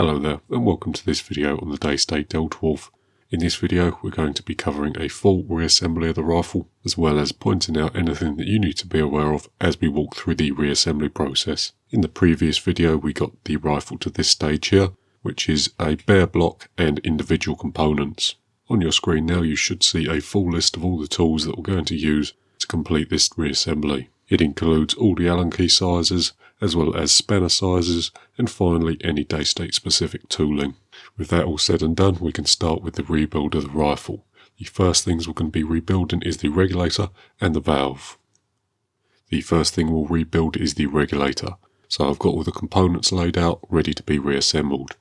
Hello there and welcome to this video on the Daystate Delta. In this video we're going to be covering a full reassembly of the rifle as well as pointing out anything that you need to be aware of as we walk through the reassembly process. In the previous video we got the rifle to this stage here, which is a bare block and individual components. On your screen now you should see a full list of all the tools that we're going to use to complete this reassembly. It includes all the Allen key sizes, as well as spanner sizes, and finally any Daystate specific tooling. With that all said and done, we can start with the rebuild of the rifle. The first things we're going to be rebuilding is the regulator and the valve. The first thing we'll rebuild is the regulator. So I've got all the components laid out, ready to be reassembled.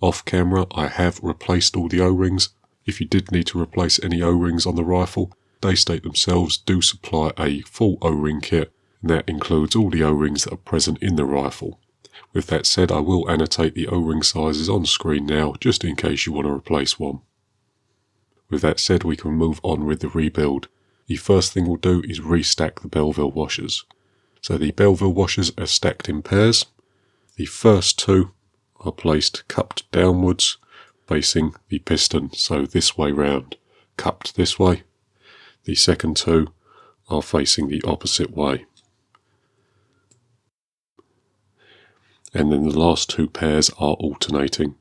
Off camera I have replaced all the O-rings. If you did need to replace any O-rings on the rifle, Daystate themselves do supply a full O-ring kit, and that includes all the O-rings that are present in the rifle. With that said, I will annotate the O-ring sizes on screen now, just in case you want to replace one. With that said, we can move on with the rebuild. The first thing we'll do is restack the Belleville washers. So the Belleville washers are stacked in pairs. The first two are placed cupped downwards, facing the piston, so this way round, cupped this way. The second two are facing the opposite way. And then the last two pairs are alternating.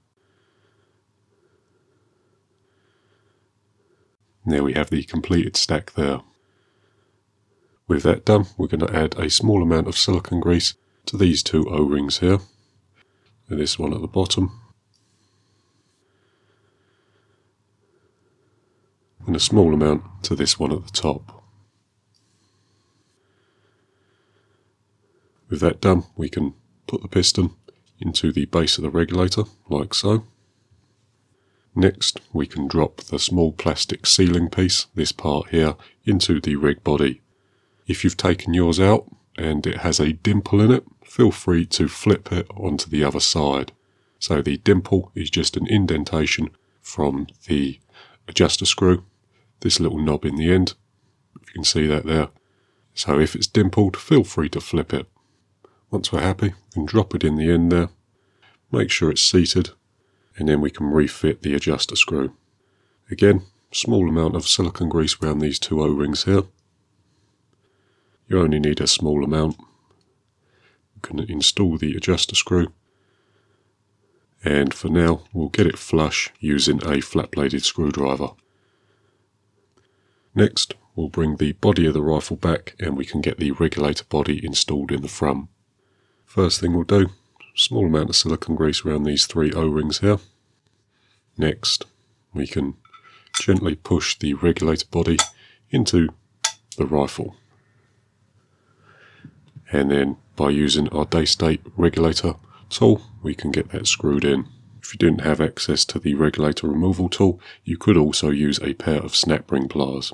There we have the completed stack there. With that done, we're going to add a small amount of silicone grease to these two O-rings here. And this one at the bottom. And a small amount to this one at the top. With that done, we can put the piston into the base of the regulator, like so. Next, we can drop the small plastic sealing piece, this part here, into the reg body. If you've taken yours out and it has a dimple in it, feel free to flip it onto the other side. So the dimple is just an indentation from the adjuster screw, this little knob in the end, if you can see that there. So if it's dimpled, feel free to flip it. Once we're happy, we can drop it in the end there, make sure it's seated, and then we can refit the adjuster screw. Again, small amount of silicone grease around these two O-rings here. You only need a small amount. We can install the adjuster screw, and for now we'll get it flush using a flat-bladed screwdriver. Next, we'll bring the body of the rifle back and we can get the regulator body installed in the front. First thing we'll do, small amount of silicone grease around these three O-rings here. Next, we can gently push the regulator body into the rifle. And then by using our Daystate regulator tool, we can get that screwed in. If you didn't have access to the regulator removal tool, you could also use a pair of snap ring pliers.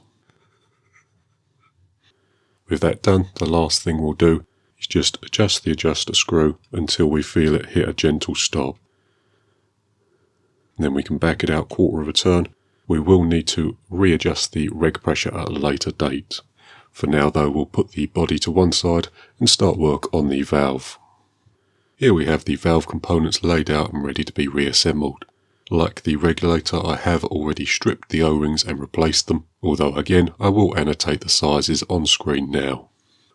With that done, the last thing we'll do is just adjust the adjuster screw until we feel it hit a gentle stop. And then we can back it out quarter of a turn. We will need to readjust the reg pressure at a later date. For now though, we'll put the body to one side and start work on the valve. Here we have the valve components laid out and ready to be reassembled. Like the regulator, I have already stripped the O-rings and replaced them, although again I will annotate the sizes on screen now.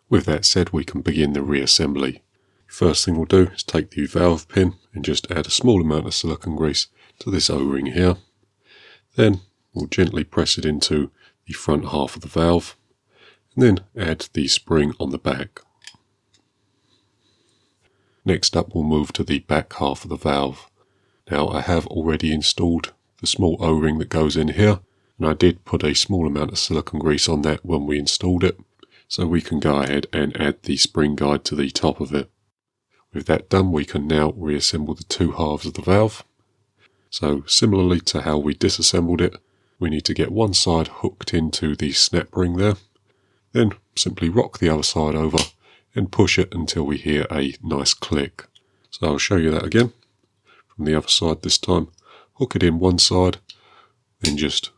With that said, we can begin the reassembly. First thing we'll do is take the valve pin and just add a small amount of silicone grease to this O-ring here. Then we'll gently press it into the front half of the valve, and then add the spring on the back. Next up we'll move to the back half of the valve. Now I have already installed the small O-ring that goes in here, and I did put a small amount of silicone grease on that when we installed it. So we can go ahead and add the spring guide to the top of it. With that done, we can now reassemble the two halves of the valve. So similarly to how we disassembled it, we need to get one side hooked into the snap ring there. Then simply rock the other side over and push it until we hear a nice click. So I'll show you that again. From the other side this time, hook it in one side, then just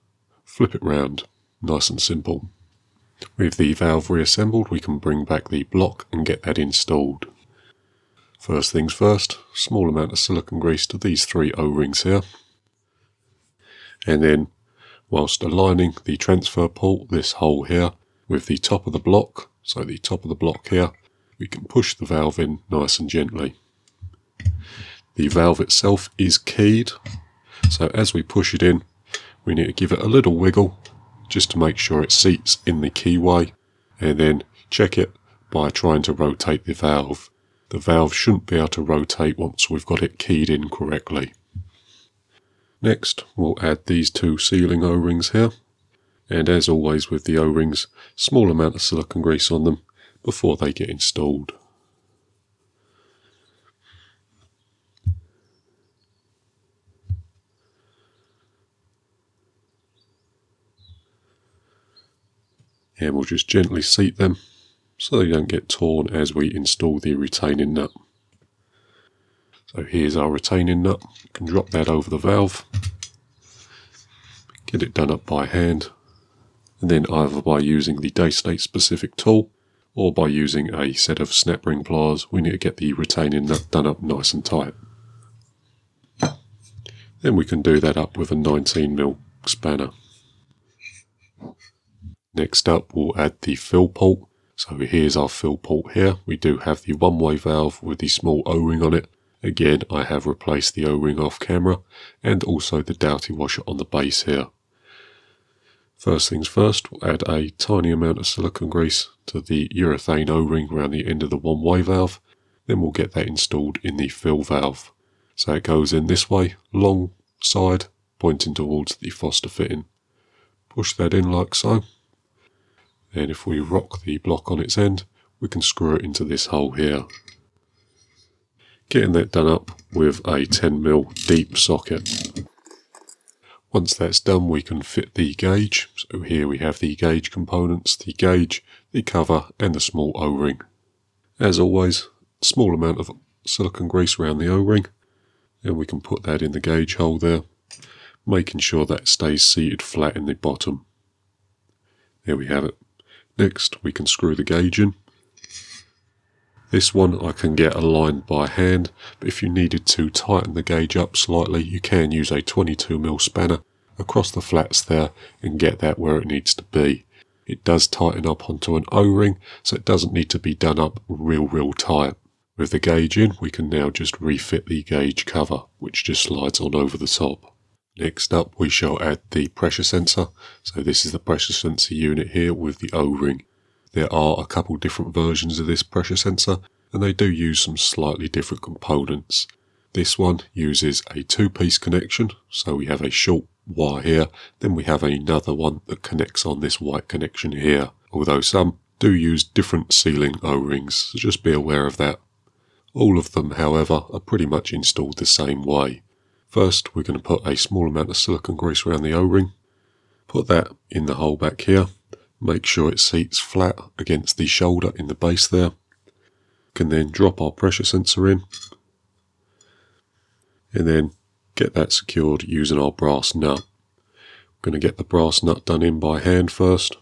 flip it round. Nice and simple. With the valve reassembled, we can bring back the block and get that installed. First things first, small amount of silicone grease to these 3 O-rings here. And then, whilst aligning the transfer port, this hole here, with the top of the block, so the top of the block here, we can push the valve in nice and gently. The valve itself is keyed, so as we push it in, we need to give it a little wiggle just to make sure it seats in the keyway, and then check it by trying to rotate the valve. The valve shouldn't be able to rotate once we've got it keyed in correctly. Next, we'll add these 2 sealing O-rings here, and as always with the O-rings, small amount of silicone grease on them before they get installed. And we'll just gently seat them so they don't get torn as we install the retaining nut. So here's our retaining nut. You can drop that over the valve, get it done up by hand, and then either by using the Daystate specific tool or by using a set of snap ring pliers, we need to get the retaining nut done up nice and tight. Then we can do that up with a 19mm spanner. Next up, we'll add the fill port. So here's our fill port here. We do have the one-way valve with the small O-ring on it. Again, I have replaced the O-ring off camera, and also the Doughty washer on the base here. First things first, we'll add a tiny amount of silicone grease to the urethane O-ring around the end of the one-way valve. Then we'll get that installed in the fill valve. So it goes in this way, long side, pointing towards the Foster fitting. Push that in like so. Then if we rock the block on its end, we can screw it into this hole here. Getting that done up with a 10mm deep socket. Once that's done, we can fit the gauge. So here we have the gauge components, the gauge, the cover, and the small O-ring. As always, small amount of silicone grease around the O-ring, and we can put that in the gauge hole there, making sure that stays seated flat in the bottom. There we have it. Next, we can screw the gauge in. This one I can get aligned by hand, but if you needed to tighten the gauge up slightly, you can use a 22mm spanner across the flats there and get that where it needs to be. It does tighten up onto an O-ring, so it doesn't need to be done up real tight. With the gauge in, we can now just refit the gauge cover, which just slides on over the top. Next up, we shall add the pressure sensor. So this is the pressure sensor unit here with the O-ring. There are a couple different versions of this pressure sensor, and they do use some slightly different components. This one uses a 2-piece connection, so we have a short wire here, then we have another one that connects on this white connection here, although some do use different sealing O-rings, so just be aware of that. All of them, however, are pretty much installed the same way. First, we're going to put a small amount of silicone grease around the O-ring, put that in the hole back here, make sure it seats flat against the shoulder in the base there. Can then drop our pressure sensor in, and then get that secured using our brass nut. I'm going to get the brass nut done in by hand first.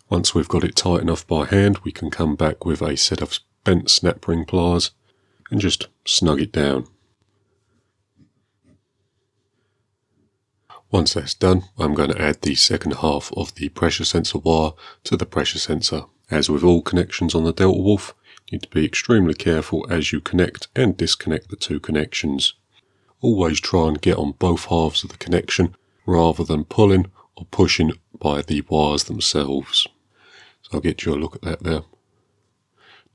Once we've got it tight enough by hand, we can come back with a set of bent snap ring pliers and just snug it down. Once that's done, I'm going to add the second half of the pressure sensor wire to the pressure sensor. As with all connections on the Delta Wolf, you need to be extremely careful as you connect and disconnect the 2 connections. Always try and get on both halves of the connection rather than pulling or pushing by the wires themselves. So I'll get you a look at that there.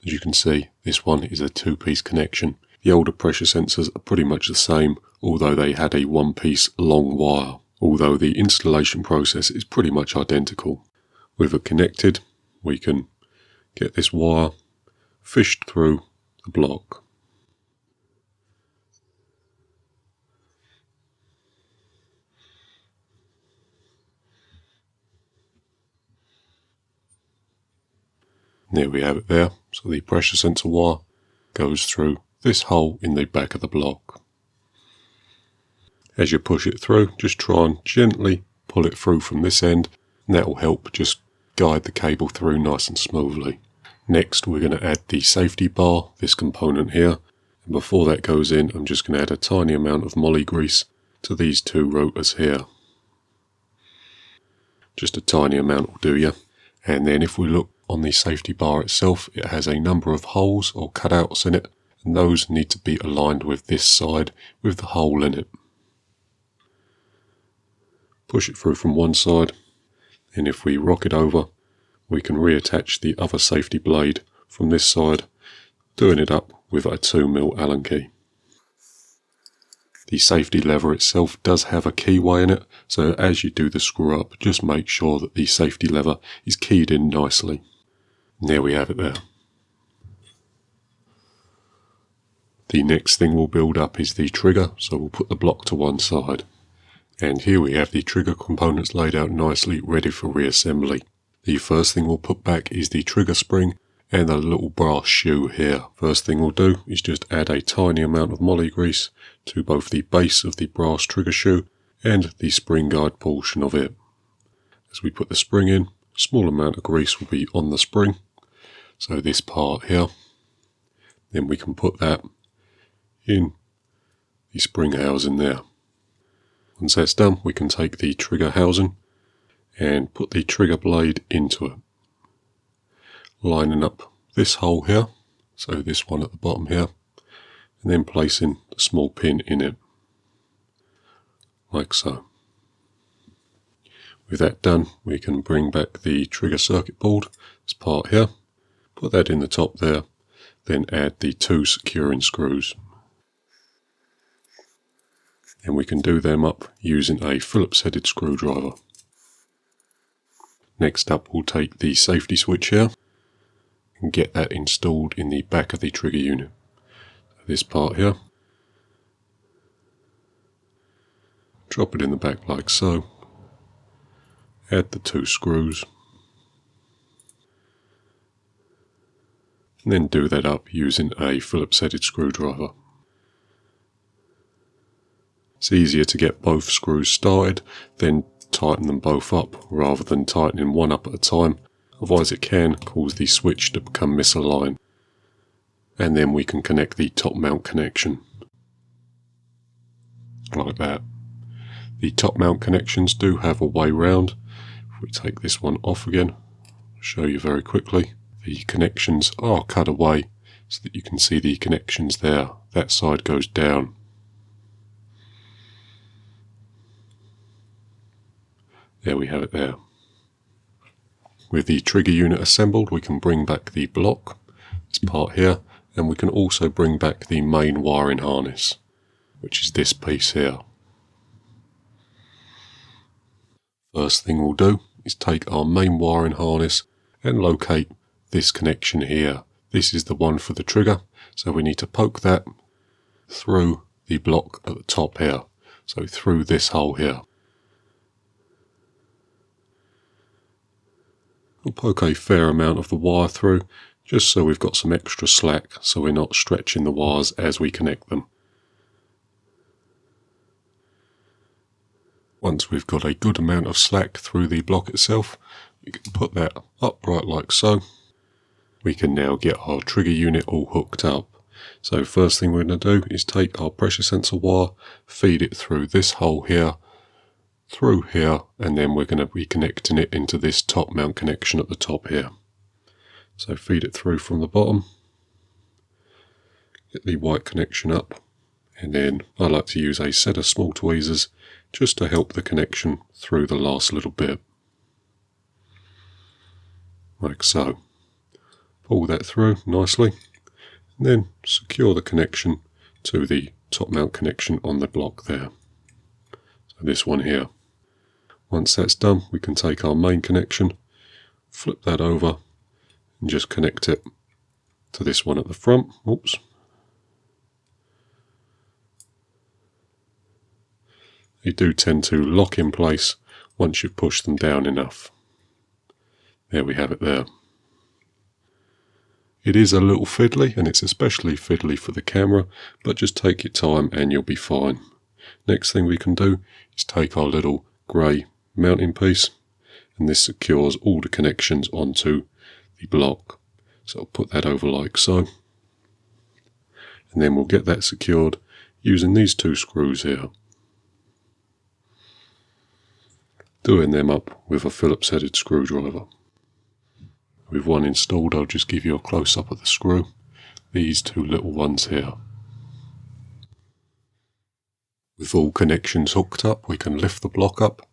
As you can see, this one is a 2-piece connection. The older pressure sensors are pretty much the same, although they had a 1-piece long wire, although the installation process is pretty much identical. With it connected, we can get this wire fished through the block. There we have it there. So the pressure sensor wire goes through this hole in the back of the block. As you push it through, just try and gently pull it through from this end, and that will help just guide the cable through nice and smoothly. Next we're going to add the safety bar, this component here, and before that goes in I'm just going to add a tiny amount of moly grease to these two rotors here. Just a tiny amount will do you. And then if we look on the safety bar itself, it has a number of holes or cutouts in it, and those need to be aligned with this side with the hole in it. Push it through from one side, and if we rock it over, we can reattach the other safety blade from this side, doing it up with a 2mm Allen key. The safety lever itself does have a keyway in it, so as you do the screw up, just make sure that the safety lever is keyed in nicely. And there we have it there. The next thing we'll build up is the trigger, so we'll put the block to one side. And here we have the trigger components laid out nicely, ready for reassembly. The first thing we'll put back is the trigger spring and the little brass shoe here. First thing we'll do is just add a tiny amount of moly grease to both the base of the brass trigger shoe and the spring guide portion of it. As we put the spring in, a small amount of grease will be on the spring, so this part here. Then we can put that in the spring housing there. Once that's done, we can take the trigger housing and put the trigger blade into it, lining up this hole here, so this one at the bottom here, and then placing the small pin in it, like so. With that done, we can bring back the trigger circuit board, this part here, put that in the top there, then add the two securing screws. And we can do them up using a Phillips headed screwdriver. Next up, we'll take the safety switch here and get that installed in the back of the trigger unit. This part here. Drop it in the back like so. Add the two screws. And then do that up using a Phillips headed screwdriver. It's easier to get both screws started, then tighten them both up rather than tightening one up at a time, otherwise it can cause the switch to become misaligned. And then we can connect the top mount connection, like that. The top mount connections do have a way round. If we take this one off again, I'll show you very quickly. The connections are cut away so that you can see the connections there. That side goes down. There we have it there. With the trigger unit assembled, we can bring back the block, this part here, and we can also bring back the main wiring harness, which is this piece here. First thing we'll do is take our main wiring harness and locate this connection here. This is the one for the trigger, so we need to poke that through the block at the top here, so through this hole here. We'll poke a fair amount of the wire through, just so we've got some extra slack, so we're not stretching the wires as we connect them. Once we've got a good amount of slack through the block itself, we can put that upright like so. We can now get our trigger unit all hooked up. So first thing we're going to do is take our pressure sensor wire, feed it through this hole here, through here, and then we're going to be connecting it into this top mount connection at the top here. So feed it through from the bottom, get the white connection up, and then I like to use a set of small tweezers just to help the connection through the last little bit, like so. Pull that through nicely, and then secure the connection to the top mount connection on the block there. So this one here. Once that's done, we can take our main connection, flip that over, and just connect it to this one at the front. Oops. They do tend to lock in place once you've pushed them down enough. There we have it there. It is a little fiddly, and it's especially fiddly for the camera, but just take your time and you'll be fine. Next thing we can do is take our little grey mounting piece, and this secures all the connections onto the block. So I'll put that over like so. And then we'll get that secured using these two screws here. Doing them up with a Phillips headed screwdriver. With one installed, I'll just give you a close up of the screw. These two little ones here. With all connections hooked up, we can lift the block up,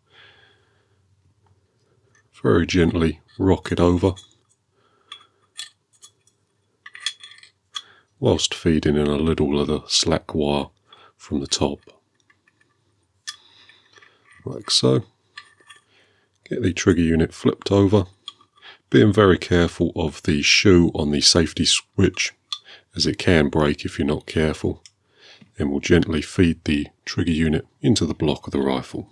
very gently rock it over, whilst feeding in a little of the slack wire from the top. Like so. Get the trigger unit flipped over, being very careful of the shoe on the safety switch, as it can break if you're not careful. And we'll gently feed the trigger unit into the block of the rifle.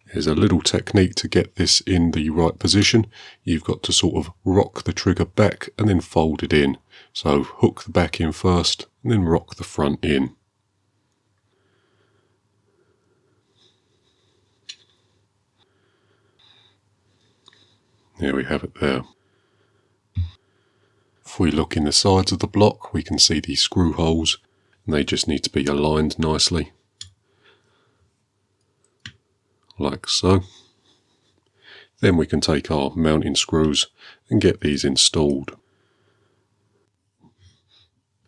There's a little technique to get this in the right position. You've got to sort of rock the trigger back and then fold it in. So hook the back in first and then rock the front in. There we have it there. If we look in the sides of the block, we can see the screw holes, and they just need to be aligned nicely. Like so. Then we can take our mounting screws and get these installed.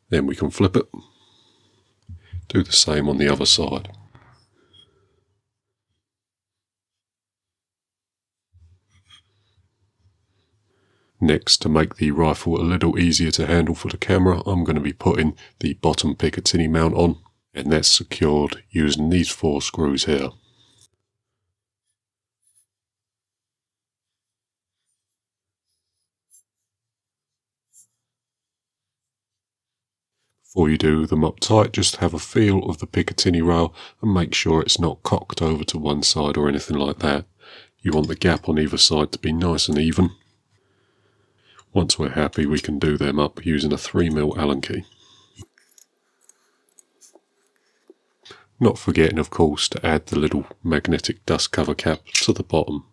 Then we can flip it. Do the same on the other side. Next, to make the rifle a little easier to handle for the camera, I'm going to be putting the bottom Picatinny mount on, and that's secured using these 4 screws here. Before you do them up tight, just have a feel of the Picatinny rail and make sure it's not cocked over to one side or anything like that. You want the gap on either side to be nice and even. Once we're happy, we can do them up using a 3mm Allen key. Not forgetting, of course, to add the little magnetic dust cover cap to the bottom.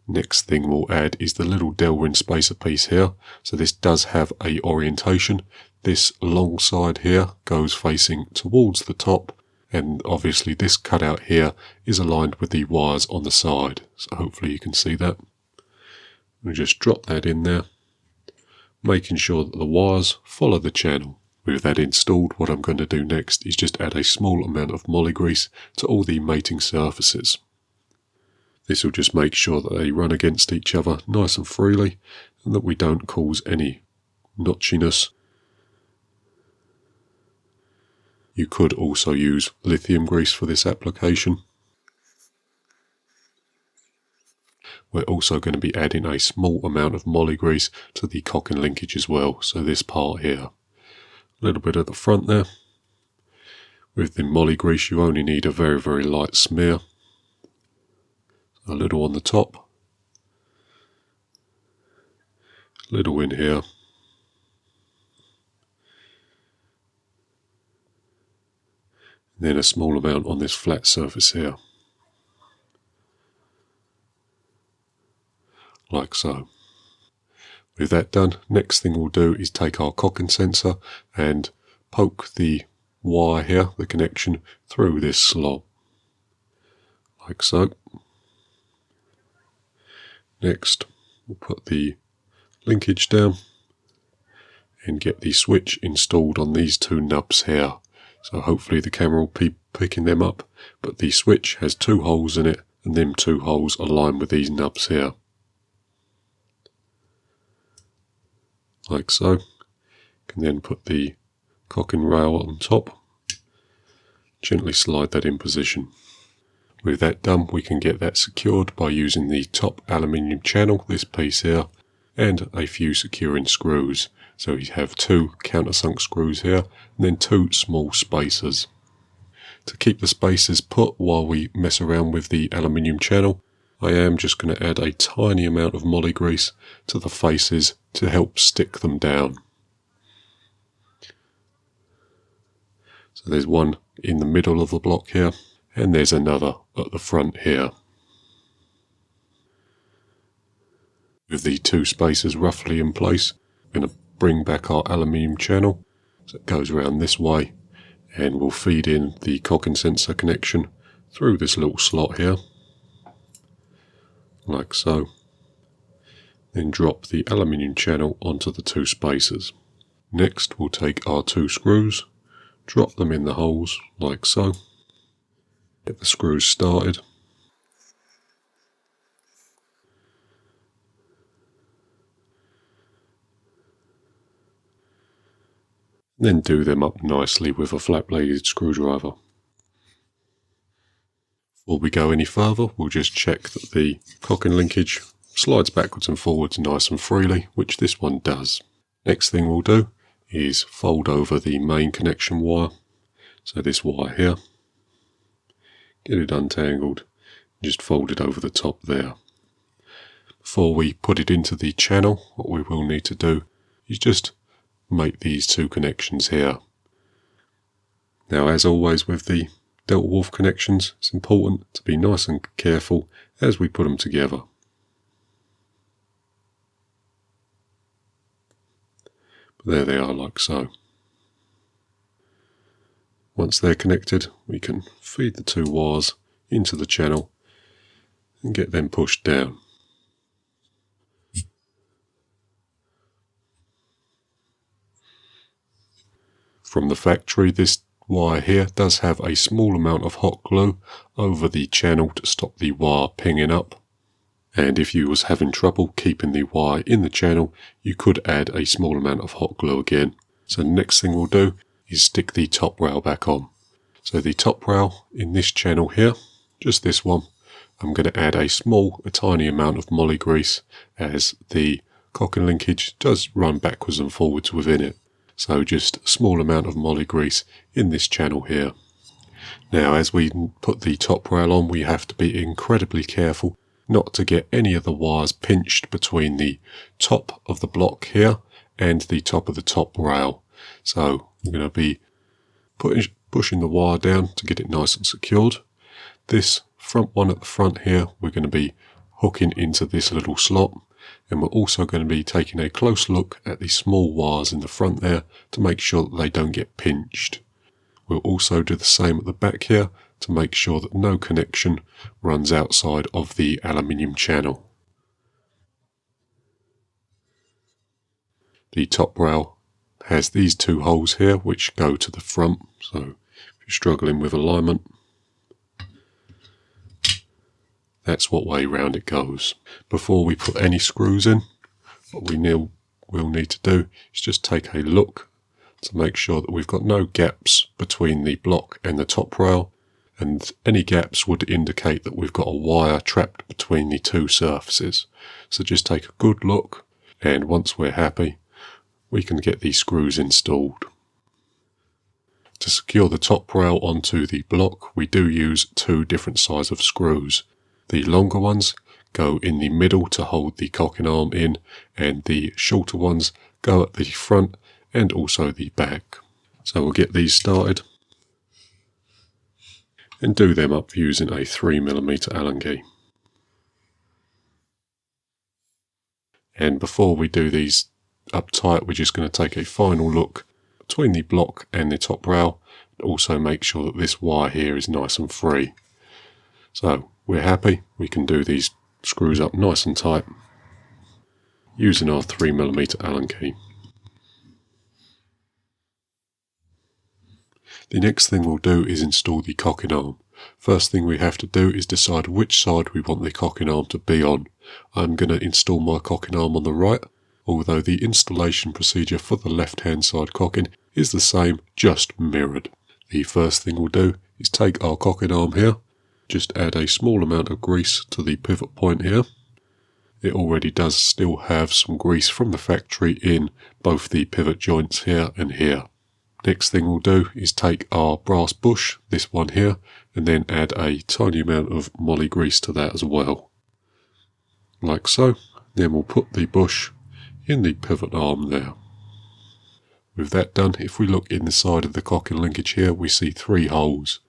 Next thing we'll add is the little Delrin spacer piece here. So this does have a orientation. This long side here goes facing towards the top, and obviously this cutout here is aligned with the wires on the side. So hopefully you can see that. We'll just drop that in there, making sure that the wires follow the channel. With that installed, what I'm going to do next is just add a small amount of moly grease to all the mating surfaces. This will just make sure that they run against each other nice and freely, and that we don't cause any notchiness. You could also use lithium grease for this application. We're also going to be adding a small amount of moly grease to the cock and linkage as well, so this part here. A little bit at the front there. With the moly grease you only need a very, very light smear. A little on the top. A little in here. And then a small amount on this flat surface here. Like so. With that done, next thing we'll do is take our cocking sensor and poke the wire here, the connection, through this slot. Like so. Next, we'll put the linkage down and get the switch installed on these 2 nubs here. So hopefully the camera will be picking them up, but the switch has 2 holes in it, and them 2 holes align with these nubs here. Like so. Can then put the cocking rail on top. Gently slide that in position. With that done, we can get that secured by using the top aluminium channel, this piece here, and a few securing screws. So you have 2 countersunk screws here, and then 2 small spacers. To keep the spacers put while we mess around with the aluminium channel, I am just going to add a tiny amount of moly grease to the faces to help stick them down. So there's one in the middle of the block here, and there's another at the front here. With the two spacers roughly in place, I'm going to bring back our aluminium channel. So it goes around this way, and we'll feed in the cocking sensor connection through this little slot here, like so. Then drop the aluminium channel onto the two spacers. Next we'll take our two screws, drop them in the holes like so. Get the screws started. Then do them up nicely with a flat bladed screwdriver. Before we go any further, we'll just check that the cocking linkage slides backwards and forwards nice and freely, which this one does. Next thing we'll do is fold over the main connection wire, so this wire here, get it untangled, just fold it over the top there. Before we put it into the channel, what we will need to do is just make these two connections here. Now, as always with the Delta Wolf connections, it's important to be nice and careful as we put them together. But there they are, like so. Once they're connected, we can feed the two wires into the channel and get them pushed down. From the factory, this wire here does have a small amount of hot glue over the channel to stop the wire pinging up. And if you was having trouble keeping the wire in the channel, you could add a small amount of hot glue again. So the next thing we'll do is stick the top rail back on. So the top rail in this channel here, just this one, I'm going to add a tiny amount of moly grease, as the cocking linkage does run backwards and forwards within it. So just a small amount of moly grease in this channel here. Now, as we put the top rail on, we have to be incredibly careful not to get any of the wires pinched between the top of the block here and the top of the top rail. So we're going to be pushing the wire down to get it nice and secured. This front one at the front here, we're going to be hooking into this little slot, and we're also going to be taking a close look at the small wires in the front there to make sure that they don't get pinched. We'll also do the same at the back here to make sure that no connection runs outside of the aluminium channel. The top rail has these two holes here which go to the front, so if you're struggling with alignment, that's what way round it goes. Before we put any screws in, what we will need to do is just take a look to make sure that we've got no gaps between the block and the top rail, and any gaps would indicate that we've got a wire trapped between the two surfaces. So just take a good look, and once we're happy, we can get these screws installed. To secure the top rail onto the block, we do use two different sizes of screws. The longer ones go in the middle to hold the cocking arm in, and the shorter ones go at the front and also the back. So we'll get these started and do them up using a 3mm Allen key. And before we do these up tight, we're just going to take a final look between the block and the top rail, and also make sure that this wire here is nice and free. So we're happy, we can do these screws up nice and tight using our 3mm Allen key. The next thing we'll do is install the cocking arm. First thing we have to do is decide which side we want the cocking arm to be on. I'm going to install my cocking arm on the right, although the installation procedure for the left hand side cocking is the same, just mirrored. The first thing we'll do is take our cocking arm here, just add a small amount of grease to the pivot point here. It already does still have some grease from the factory in both the pivot joints here and here. Next thing we'll do is take our brass bush, this one here, and then add a tiny amount of moly grease to that as well. Like so. Then we'll put the bush in the pivot arm there. With that done, if we look in the side of the cocking linkage here, we see 3 holes.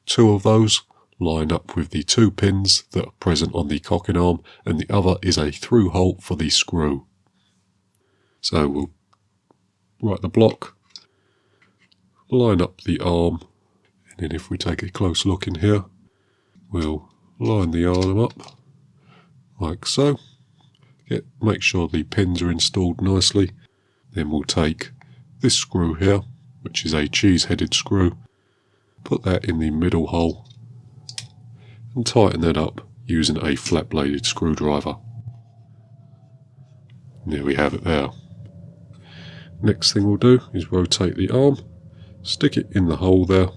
2 of those line up with the 2 pins that are present on the cocking arm, and the other is a through hole for the screw. So we'll write the block, line up the arm, and then if we take a close look in here, we'll line the arm up like so. Make sure the pins are installed nicely. Then we'll take this screw here, which is a cheese-headed screw, put that in the middle hole and tighten that up using a flat-bladed screwdriver. And there we have it there. Next thing we'll do is rotate the arm, stick it in the hole there,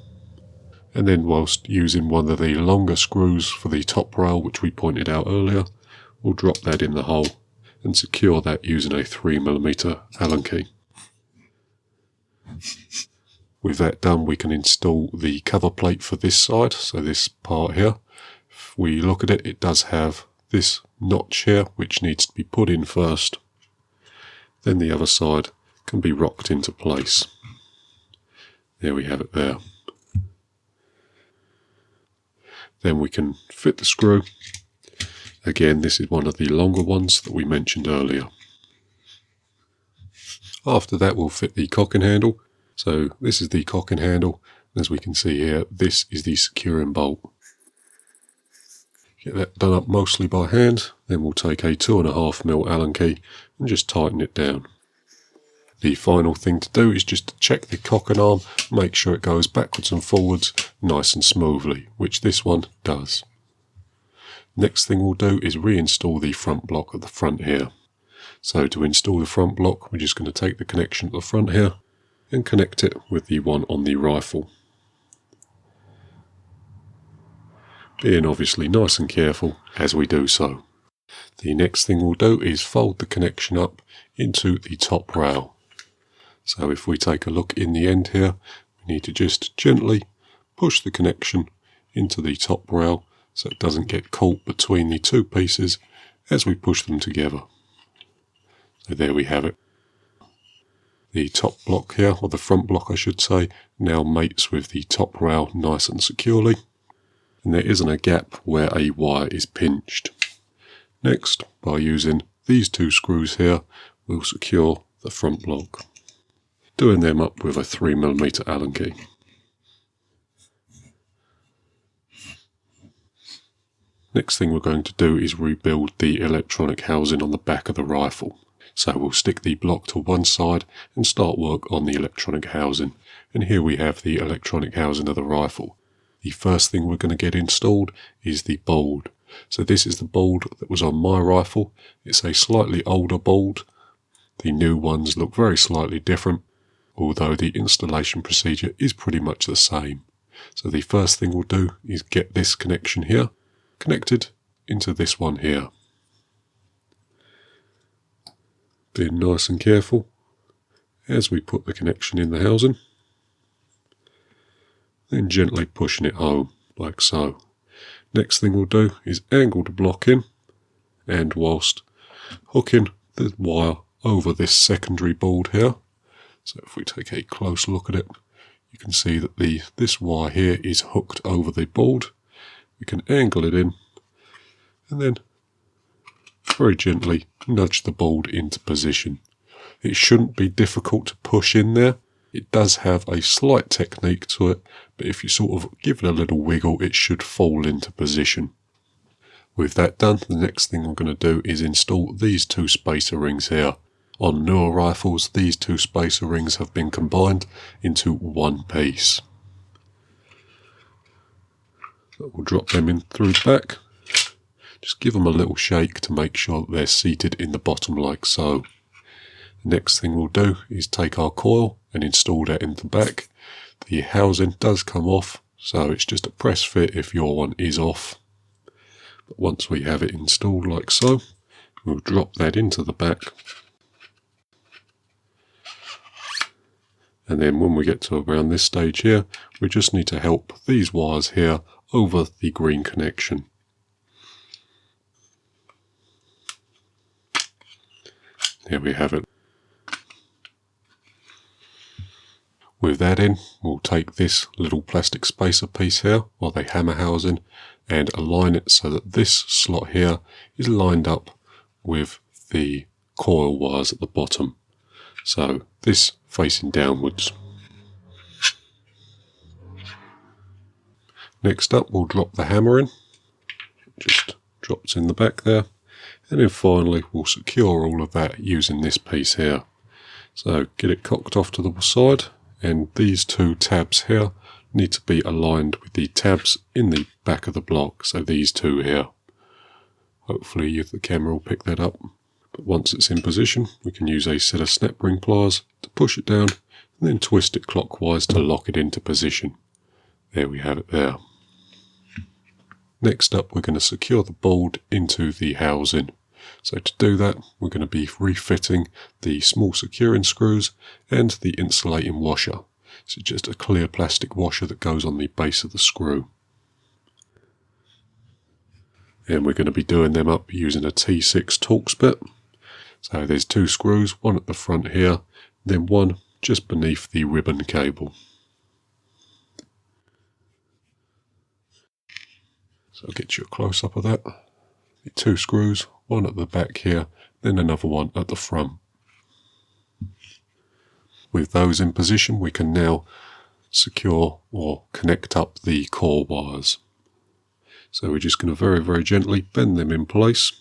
and then whilst using one of the longer screws for the top rail, which we pointed out earlier, we'll drop that in the hole and secure that using a 3mm Allen key. With that done, we can install the cover plate for this side, so this part here. If we look at it, it does have this notch here, which needs to be put in first. Then the other side can be rocked into place. There we have it there. Then we can fit the screw. Again, this is one of the longer ones that we mentioned earlier. After that, we'll fit the cocking handle. So this is the cocking handle. As we can see here, this is the securing bolt. Get that done up mostly by hand. Then we'll take a 2.5mm Allen key and just tighten it down. The final thing to do is just to check the cocking arm, make sure it goes backwards and forwards nice and smoothly, which this one does. Next thing we'll do is reinstall the front block at the front here. So to install the front block, we're just going to take the connection at the front here and connect it with the one on the rifle. Being obviously nice and careful as we do so. The next thing we'll do is fold the connection up into the top rail. So if we take a look in the end here, we need to just gently push the connection into the top rail so it doesn't get caught between the 2 pieces as we push them together. So there we have it. The top block here, or the front block I should say, now mates with the top rail nice and securely, and there isn't a gap where a wire is pinched. Next, by using these 2 screws here, we'll secure the front block, doing them up with a 3mm Allen key. Next thing we're going to do is rebuild the electronic housing on the back of the rifle. So we'll stick the block to one side and start work on the electronic housing. And here we have the electronic housing of the rifle. The first thing we're going to get installed is the board. So this is the board that was on my rifle. It's a slightly older board. The new ones look very slightly different, although the installation procedure is pretty much the same. So the first thing we'll do is get this connection here connected into this one here. Being nice and careful as we put the connection in the housing, then gently pushing it home like so. Next thing we'll do is angle the block in, and whilst hooking the wire over this secondary board here, so if we take a close look at it, you can see that this wire here is hooked over the board. We can angle it in and then very gently nudge the board into position. It shouldn't be difficult to push in there. It does have a slight technique to it, but if you sort of give it a little wiggle, it should fall into position. With that done, the next thing we're going to do is install these 2 spacer rings here. On newer rifles, these 2 spacer rings have been combined into one piece. So we'll drop them in through the back. Just give them a little shake to make sure that they're seated in the bottom like so. The next thing we'll do is take our coil and install that in the back. The housing does come off, so it's just a press fit if your one is off. But once we have it installed like so, we'll drop that into the back. And then when we get to around this stage here, we just need to help these wires here over the green connection. There we have it. With that in, we'll take this little plastic spacer piece here, or the hammer housing, and align it so that this slot here is lined up with the coil wires at the bottom. So this facing downwards. Next up, we'll drop the hammer in. It just drops in the back there. And then finally, we'll secure all of that using this piece here. So get it cocked off to the side, and these two tabs here need to be aligned with the tabs in the back of the block, so these two here. Hopefully the camera will pick that up. But once it's in position, we can use a set of snap ring pliers to push it down and then twist it clockwise to lock it into position. There we have it there. Next up, we're going to secure the board into the housing. So to do that, we're going to be refitting the small securing screws and the insulating washer. So just a clear plastic washer that goes on the base of the screw. And we're going to be doing them up using a T6 Torx bit. So there's two screws, one at the front here, then one just beneath the ribbon cable. So I'll get you a close-up of that. The two screws, one at the back here, then another one at the front. With those in position, we can now secure or connect up the core wires. So we're just going to very, very gently bend them in place.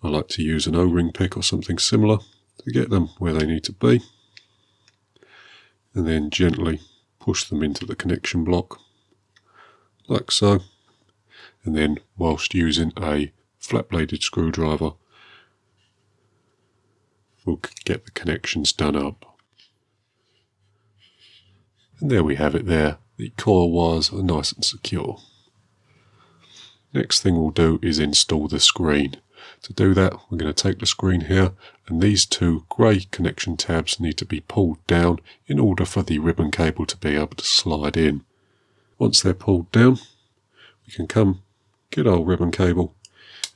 I like to use an O-ring pick or something similar to get them where they need to be. And then gently push them into the connection block, like so. And then whilst using a flat-bladed screwdriver, we'll get the connections done up. And there we have it there. The coil wires are nice and secure. Next thing we'll do is install the screen. To do that, we're going to take the screen here, and these two grey connection tabs need to be pulled down in order for the ribbon cable to be able to slide in. Once they're pulled down, we can come get our ribbon cable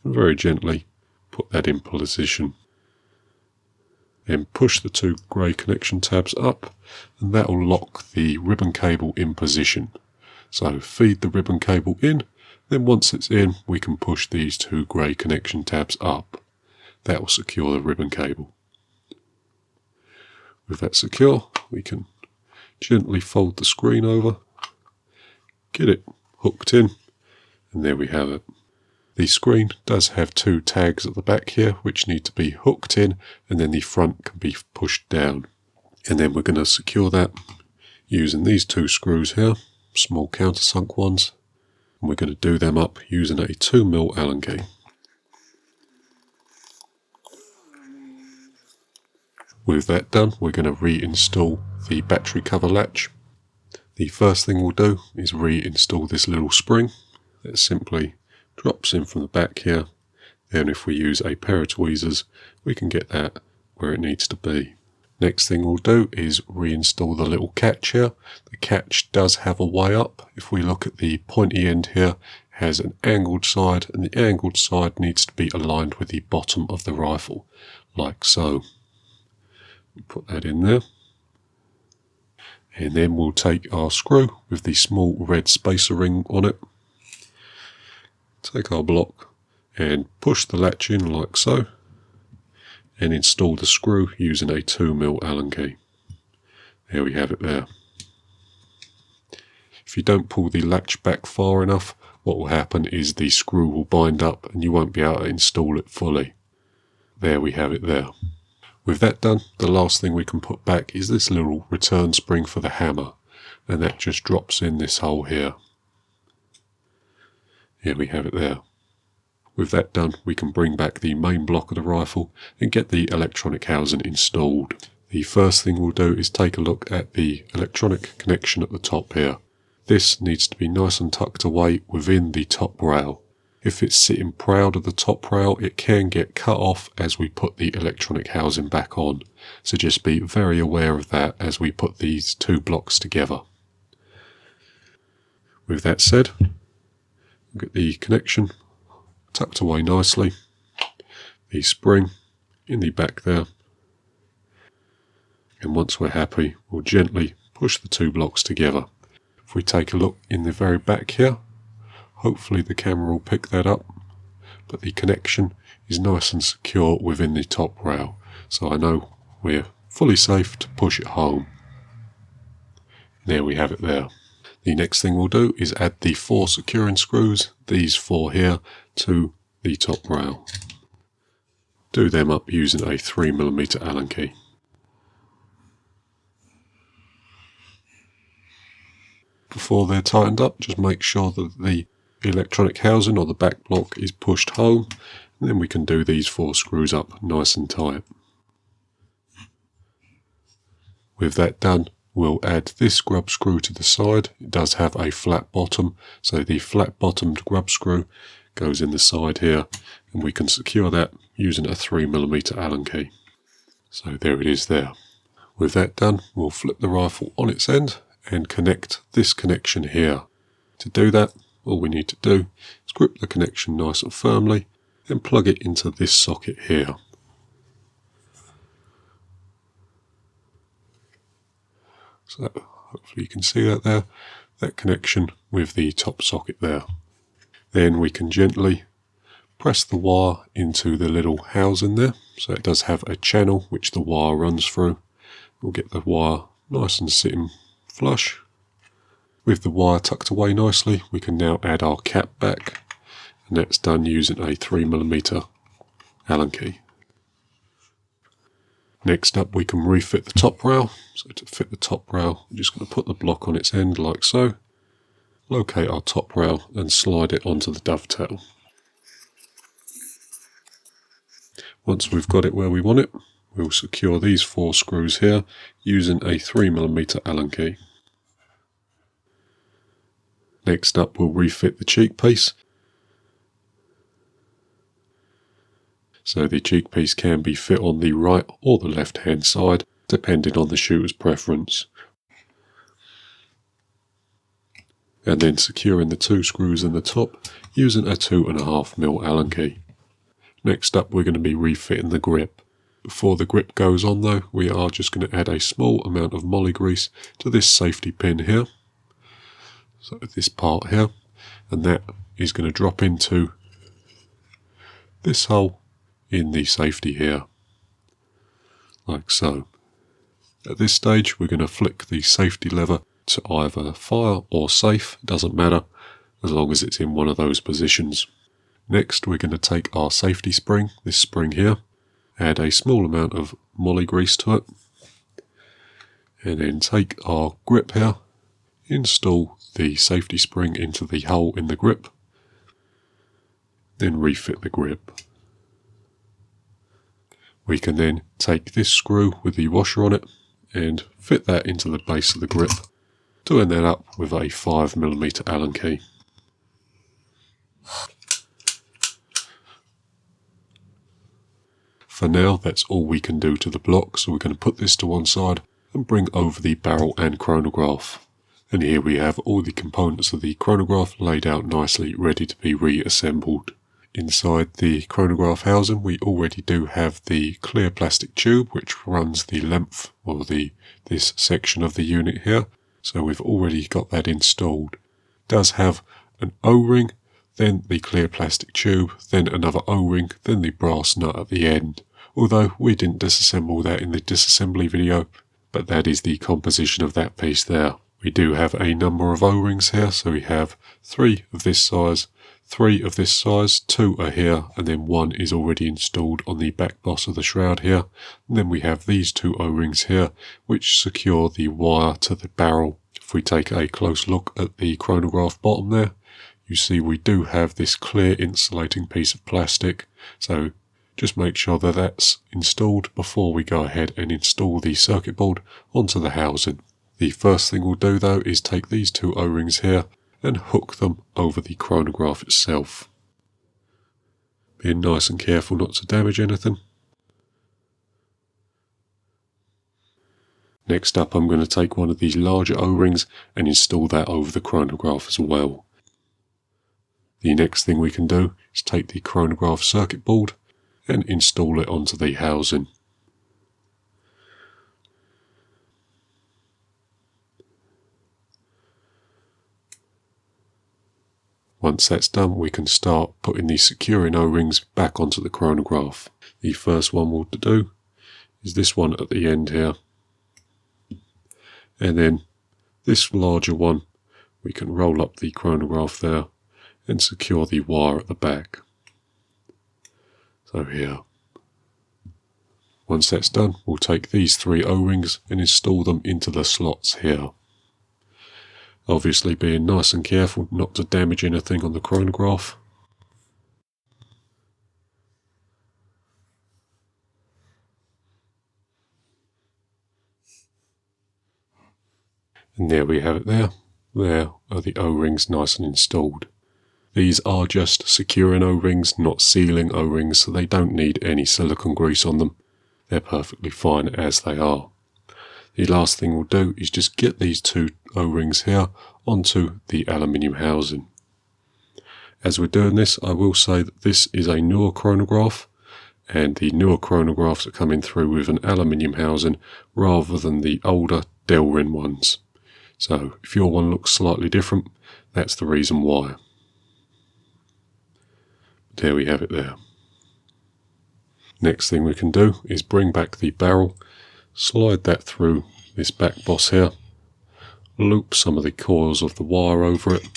and very gently put that in position. Then push the two grey connection tabs up, and that will lock the ribbon cable in position. So feed the ribbon cable in, then once it's in, we can push these two grey connection tabs up. That will secure the ribbon cable. With that secure, we can gently fold the screen over, get it hooked in, and there we have it. The screen does have two tags at the back here which need to be hooked in, and then the front can be pushed down. And then we're going to secure that using these two screws here, small countersunk ones, and we're going to do them up using a 2mm Allen key. With that done, we're going to reinstall the battery cover latch. The first thing we'll do is reinstall this little spring that simply drops in from the back here. Then if we use a pair of tweezers, we can get that where it needs to be. Next thing we'll do is reinstall the little catch here. The catch does have a way up. If we look at the pointy end here, it has an angled side, and the angled side needs to be aligned with the bottom of the rifle, like so. Put that in there. And then we'll take our screw with the small red spacer ring on it. Take our block and push the latch in like so, and install the screw using a 2mm Allen key. There we have it there. If you don't pull the latch back far enough, what will happen is the screw will bind up and you won't be able to install it fully. There we have it there. With that done, the last thing we can put back is this little return spring for the hammer, and that just drops in this hole here. Here we have it there. With that done, we can bring back the main block of the rifle and get the electronic housing installed. The first thing we'll do is take a look at the electronic connection at the top here. This needs to be nice and tucked away within the top rail. If it's sitting proud of the top rail, it can get cut off as we put the electronic housing back on. So just be very aware of that as we put these two blocks together. With that said, get the connection tucked away nicely, the spring in the back there, and once we're happy, we'll gently push push the two blocks together. If we take a look in the very back here, hopefully the camera will pick that up, but the connection is nice and secure within the top rail, so I know we're fully safe to push it home. There we have it there. The next thing we'll do is add the 4 securing screws, these 4 here, to the top rail. Do them up using a 3mm Allen key. Before they're tightened up, just make sure that the electronic housing or the back block is pushed home, and then we can do these 4 screws up nice and tight. With that done, we'll add this grub screw to the side. It does have a flat bottom, so the flat bottomed grub screw goes in the side here, and we can secure that using a 3mm Allen key. So there it is there. With that done, we'll flip the rifle on its end and connect this connection here. To do that, all we need to do is grip the connection nice and firmly and plug it into this socket here. So hopefully you can see that there, that connection with the top socket there. Then we can gently press the wire into the little housing there. So it does have a channel which the wire runs through. We'll get the wire nice and sitting flush. With the wire tucked away nicely, we can now add our cap back, and that's done using a 3mm Allen key. Next up, we can refit the top rail. So to fit the top rail, we're just going to put the block on its end like so, locate our top rail and slide it onto the dovetail. Once we've got it where we want it, we'll secure these 4 screws here using a 3mm Allen key. Next up, we'll refit the cheek piece. So the cheek piece can be fit on the right or the left hand side, depending on the shooter's preference. And then securing the 2 screws in the top using a 2.5mm Allen key. Next up, we're going to be refitting the grip. Before the grip goes on though, we are just going to add a small amount of moly grease to this safety pin here. So this part here, and that is going to drop into this hole in the safety here, like so. At this stage, we're going to flick the safety lever to either fire or safe, it doesn't matter, as long as it's in one of those positions. Next, we're going to take our safety spring, this spring here, add a small amount of moly grease to it, and then take our grip here, install the safety spring into the hole in the grip, then refit the grip. We can then take this screw with the washer on it and fit that into the base of the grip, doing that up with a 5mm Allen key. For now, that's all we can do to the block, so we're going to put this to one side and bring over the barrel and chronograph. And here we have all the components of the chronograph laid out nicely, ready to be reassembled. Inside the chronograph housing, we already do have the clear plastic tube which runs the length of this section of the unit here. So we've already got that installed. It does have an O-ring, then the clear plastic tube, then another O-ring, then the brass nut at the end. Although we didn't disassemble that in the disassembly video, but that is the composition of that piece there. We do have a number of O-rings here, so we have 3 of this size, 3 of this size, 2 are here, and then 1 is already installed on the back boss of the shroud here. And then we have these 2 O-rings here, which secure the wire to the barrel. If we take a close look at the chronograph bottom there, you see we do have this clear insulating piece of plastic, so just make sure that that's installed before we go ahead and install the circuit board onto the housing. The first thing we'll do though is take these 2 O-rings here and hook them over the chronograph itself. Being nice and careful not to damage anything. Next up, I'm going to take one of these larger O-rings and install that over the chronograph as well. The next thing we can do is take the chronograph circuit board and install it onto the housing. Once that's done, we can start putting the securing O-rings back onto the chronograph. The first one we'll do is this one at the end here. And then this larger one, we can roll up the chronograph there and secure the wire at the back. So here. Once that's done, we'll take these 3 O-rings and install them into the slots here. Obviously being nice and careful not to damage anything on the chronograph. And there we have it there. There are the O-rings nice and installed. These are just securing O-rings, not sealing O-rings, so they don't need any silicone grease on them. They're perfectly fine as they are. The last thing we'll do is just get these 2 O-rings here onto the aluminium housing. As we're doing this, I will say that this is a newer chronograph, and the newer chronographs are coming through with an aluminium housing rather than the older Delrin ones. So if your one looks slightly different, that's the reason why. There we have it there. Next thing we can do is bring back the barrel, slide that through this back boss here, loop some of the coils of the wire over it,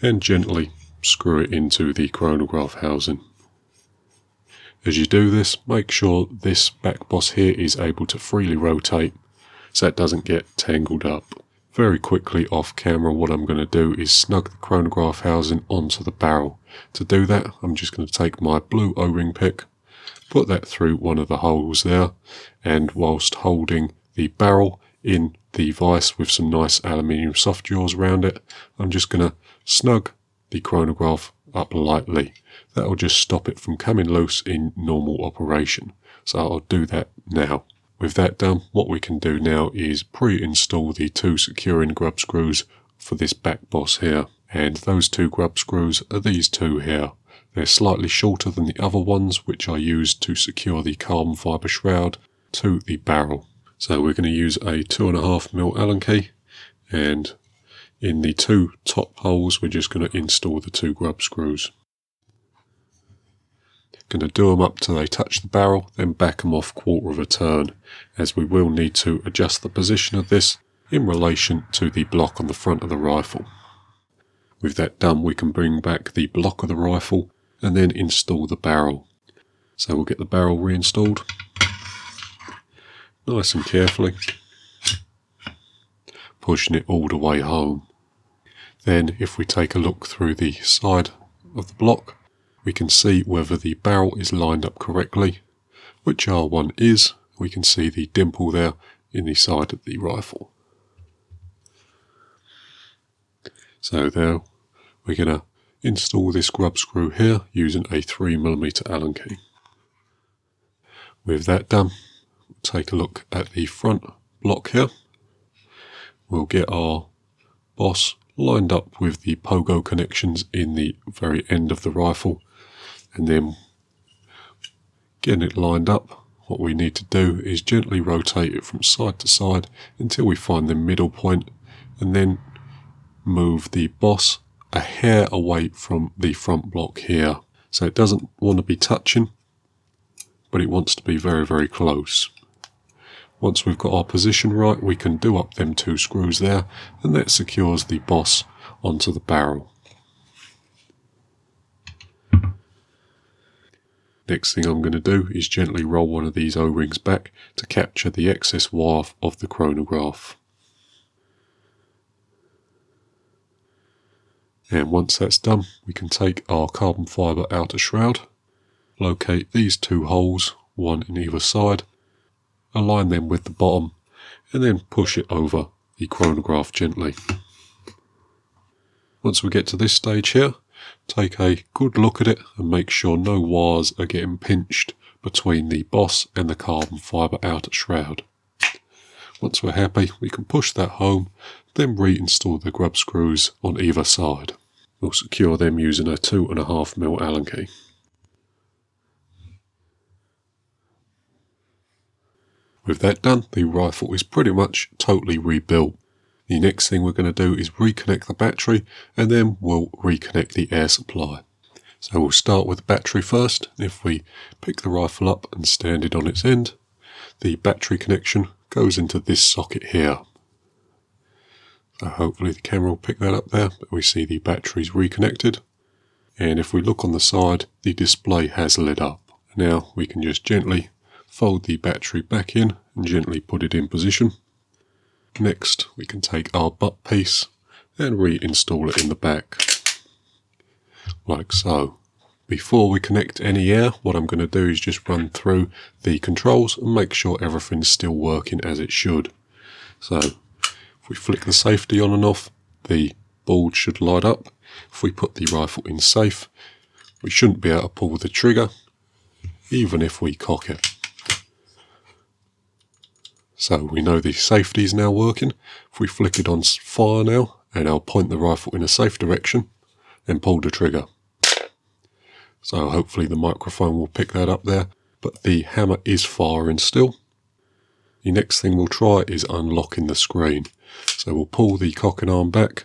and gently screw it into the chronograph housing. As you do this, make sure this back boss here is able to freely rotate so it doesn't get tangled up. Very quickly off camera, what I'm going to do is snug the chronograph housing onto the barrel. To do that, I'm just going to take my blue O-ring pick, put that through one of the holes there, and whilst holding the barrel in the vise with some nice aluminium soft jaws around it, I'm just going to snug the chronograph up lightly. That'll just stop it from coming loose in normal operation. So I'll do that now. With that done, what we can do now is pre-install the 2 securing grub screws for this back boss here. And those 2 grub screws are these 2 here. They're slightly shorter than the other ones, which I used to secure the carbon fibre shroud to the barrel. So we're going to use a 2.5mm Allen key, and in the 2 top holes we're just going to install the 2 grub screws. Going to do them up till they touch the barrel, then back them off 1/4 of a turn, as we will need to adjust the position of this in relation to the block on the front of the rifle. With that done, we can bring back the block of the rifle and then install the barrel. So we'll get the barrel reinstalled nice and carefully, pushing it all the way home. Then if we take a look through the side of the block, we can see whether the barrel is lined up correctly, which our one is. We can see the dimple there in the side of the rifle. So there, we're going to install this grub screw here using a 3mm Allen key. With that done, we'll take a look at the front block here. We'll get our boss lined up with the pogo connections in the very end of the rifle, and then getting it lined up, what we need to do is gently rotate it from side to side until we find the middle point, and then move the boss a hair away from the front block here. So it doesn't want to be touching, but it wants to be very, very close. Once we've got our position right, we can do up them 2 screws there, and that secures the boss onto the barrel. Next thing I'm going to do is gently roll one of these O-rings back to capture the excess wire of the chronograph. And once that's done, we can take our carbon fibre outer shroud, locate these 2 holes, one in either side, align them with the bottom, and then push it over the chronograph gently. Once we get to this stage here, take a good look at it and make sure no wires are getting pinched between the boss and the carbon fibre outer shroud. Once we're happy, we can push that home, then reinstall the grub screws on either side. We'll secure them using a 2.5mm Allen key. With that done, the rifle is pretty much totally rebuilt. The next thing we're going to do is reconnect the battery, and then we'll reconnect the air supply. So we'll start with the battery first. If we pick the rifle up and stand it on its end, the battery connection goes into this socket here. So hopefully the camera will pick that up there, but we see the batteries reconnected. And if we look on the side, the display has lit up. Now we can just gently fold the battery back in and gently put it in position. Next, we can take our butt piece and reinstall it in the back, like so. Before we connect any air, what I'm going to do is just run through the controls and make sure everything's still working as it should. So, if we flick the safety on and off, the board should light up. If we put the rifle in safe, we shouldn't be able to pull the trigger, even if we cock it. So we know the safety is now working. If we flick it on fire now, and I'll point the rifle in a safe direction, and pull the trigger. So hopefully the microphone will pick that up there, but the hammer is firing still. The next thing we'll try is unlocking the screen. So we'll pull the cocking arm back,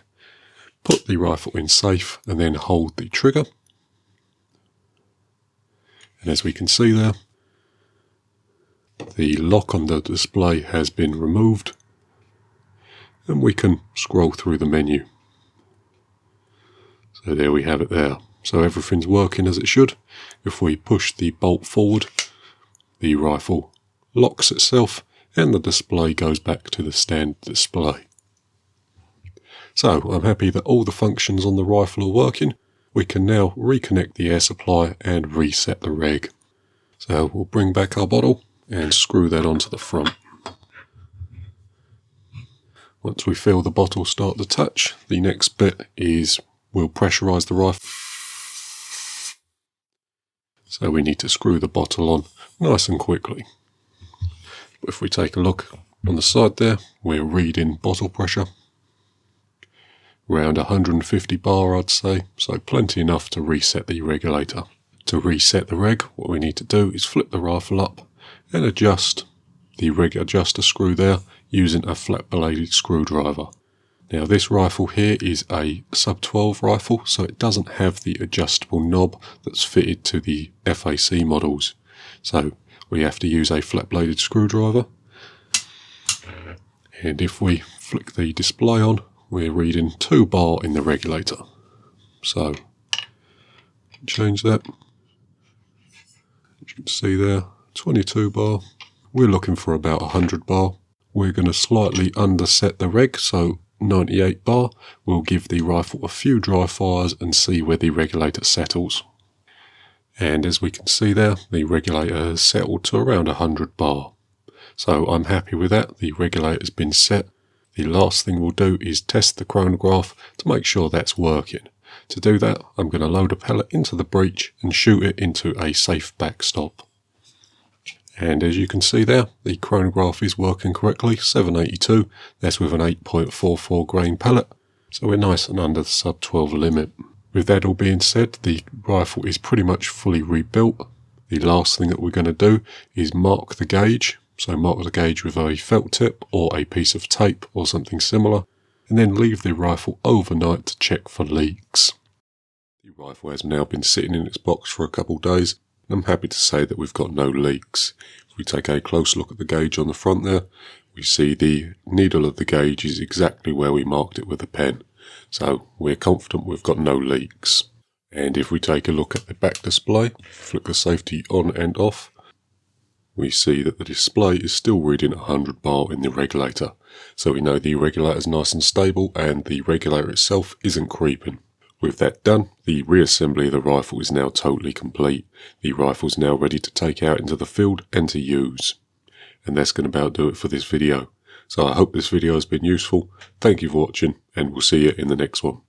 put the rifle in safe, and then hold the trigger. And as we can see there, the lock on the display has been removed, and we can scroll through the menu. So there we have it there. So everything's working as it should. If we push the bolt forward, the rifle locks itself and the display goes back to the standard display. So I'm happy that all the functions on the rifle are working. We can now reconnect the air supply and reset the reg. So we'll bring back our bottle and screw that onto the front. Once we feel the bottle start to touch, the next bit is we'll pressurize the rifle. So we need to screw the bottle on nice and quickly. But if we take a look on the side there, we're reading bottle pressure. Around 150 bar, I'd say, so plenty enough to reset the regulator. To reset the reg, what we need to do is flip the rifle up and adjust the reg adjuster screw there using a flat bladed screwdriver. Now this rifle here is a sub 12 rifle, so it doesn't have the adjustable knob that's fitted to the FAC models. So we have to use a flat bladed screwdriver. And if we flick the display on, we're reading 2 bar in the regulator. So change that. As you can see there, 22 bar. We're looking for about 100 bar. We're going to slightly underset the reg, so 98 bar. We'll give the rifle a few dry fires and see where the regulator settles. And as we can see there, the regulator has settled to around 100 bar. So I'm happy with that. The regulator's been set. The last thing we'll do is test the chronograph to make sure that's working. To do that, I'm going to load a pellet into the breech and shoot it into a safe backstop. And as you can see there, the chronograph is working correctly, 782, that's with an 8.44 grain pellet, so we're nice and under the sub 12 limit. With that all being said, the rifle is pretty much fully rebuilt. The last thing that we're going to do is mark the gauge, so mark the gauge with a felt tip or a piece of tape or something similar, and then leave the rifle overnight to check for leaks. The rifle has now been sitting in its box for a couple of days, and I'm happy to say that we've got no leaks. If we take a close look at the gauge on the front there, we see the needle of the gauge is exactly where we marked it with a pen. So we're confident we've got no leaks. And if we take a look at the back display, flick the safety on and off, we see that the display is still reading 100 bar in the regulator. So we know the regulator is nice and stable and the regulator itself isn't creeping. With that done, the reassembly of the rifle is now totally complete. The rifle is now ready to take out into the field and to use. And that's going to about do it for this video. So I hope this video has been useful. Thank you for watching, and we'll see you in the next one.